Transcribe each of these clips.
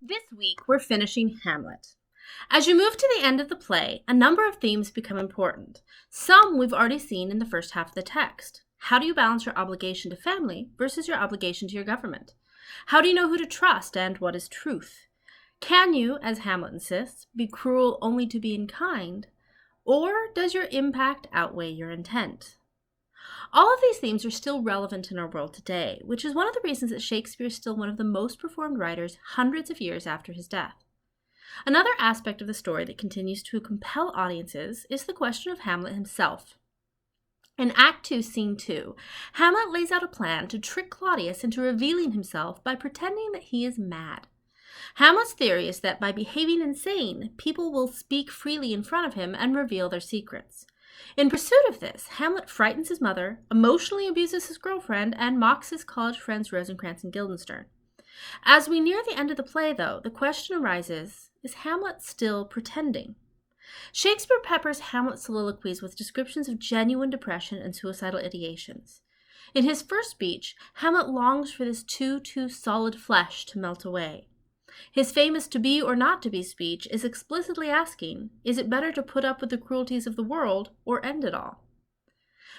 This week, we're finishing Hamlet. As you move to the end of the play, a number of themes become important. Some we've already seen in the first half of the text. How do you balance your obligation to family versus your obligation to your government? How do you know who to trust and what is truth? Can you, as Hamlet insists, be cruel only to be kind? Or does your impact outweigh your intent? All of these themes are still relevant in our world today, which is one of the reasons that Shakespeare is still one of the most performed writers hundreds of years after his death. Another aspect of the story that continues to compel audiences is the question of Hamlet himself. In Act 2, Scene 2, Hamlet lays out a plan to trick Claudius into revealing himself by pretending that he is mad. Hamlet's theory is that by behaving insane, people will speak freely in front of him and reveal their secrets. In pursuit of this, Hamlet frightens his mother, emotionally abuses his girlfriend, and mocks his college friends Rosencrantz and Guildenstern. As we near the end of the play, though, the question arises, is Hamlet still pretending? Shakespeare peppers Hamlet's soliloquies with descriptions of genuine depression and suicidal ideations. In his first speech, Hamlet longs for this too solid flesh to melt away. His famous to be or not to be speech is explicitly asking, is it better to put up with the cruelties of the world or end it all?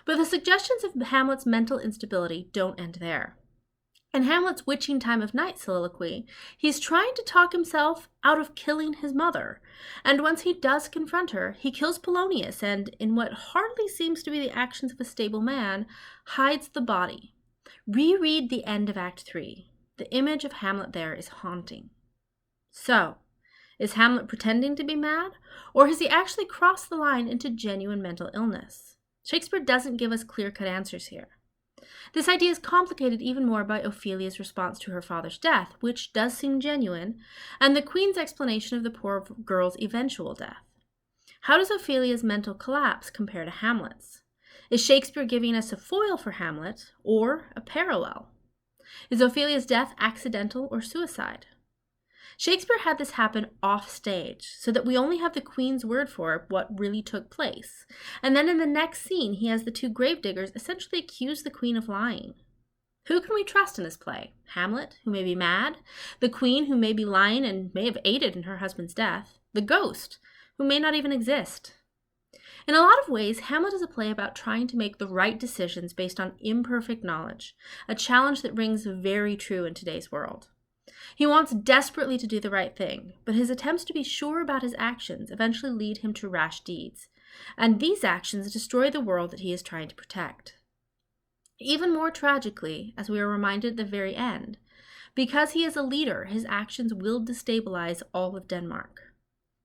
But the suggestions of Hamlet's mental instability don't end there. In Hamlet's witching time of night soliloquy, he's trying to talk himself out of killing his mother, and once he does confront her, he kills Polonius and, in what hardly seems to be the actions of a stable man, hides the body. Reread the end of Act 3. The image of Hamlet there is haunting. So, is Hamlet pretending to be mad, or has he actually crossed the line into genuine mental illness? Shakespeare doesn't give us clear-cut answers here. This idea is complicated even more by Ophelia's response to her father's death, which does seem genuine, and the Queen's explanation of the poor girl's eventual death. How does Ophelia's mental collapse compare to Hamlet's? Is Shakespeare giving us a foil for Hamlet, or a parallel? Is Ophelia's death accidental or suicide? Shakespeare had this happen off stage, so that we only have the Queen's word for what really took place. And then in the next scene, he has the two gravediggers essentially accuse the Queen of lying. Who can we trust in this play? Hamlet, who may be mad? The Queen, who may be lying and may have aided in her husband's death? The ghost, who may not even exist? In a lot of ways, Hamlet is a play about trying to make the right decisions based on imperfect knowledge, a challenge that rings very true in today's world. He wants desperately to do the right thing, but his attempts to be sure about his actions eventually lead him to rash deeds, and these actions destroy the world that he is trying to protect. Even more tragically, as we are reminded at the very end, because he is a leader, his actions will destabilize all of Denmark.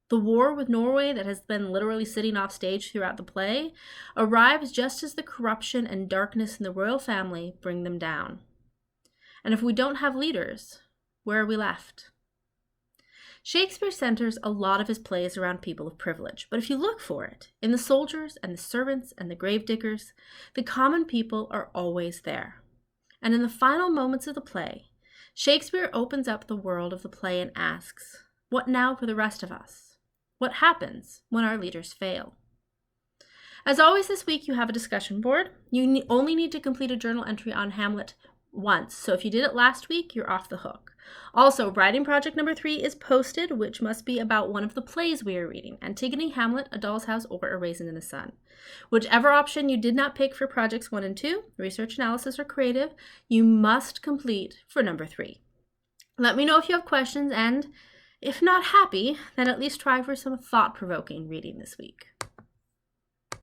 The war with Norway that has been literally sitting off stage throughout the play arrives just as the corruption and darkness in the royal family bring them down. And if we don't have leaders, where are we left? Shakespeare centers a lot of his plays around people of privilege, but if you look for it, in the soldiers and the servants and the gravediggers, the common people are always there. And in the final moments of the play, Shakespeare opens up the world of the play and asks, what now for the rest of us? What happens when our leaders fail? As always this week, you have a discussion board. You only need to complete a journal entry on Hamlet once, so if you did it last week, you're off the hook. Also, writing project number 3 is posted, which must be about one of the plays we are reading, Antigone, Hamlet, A Doll's House, or A Raisin in the Sun. Whichever option you did not pick for projects 1 and 2, research analysis or creative, you must complete for number 3. Let me know if you have questions, and if not happy, then at least try for some thought-provoking reading this week.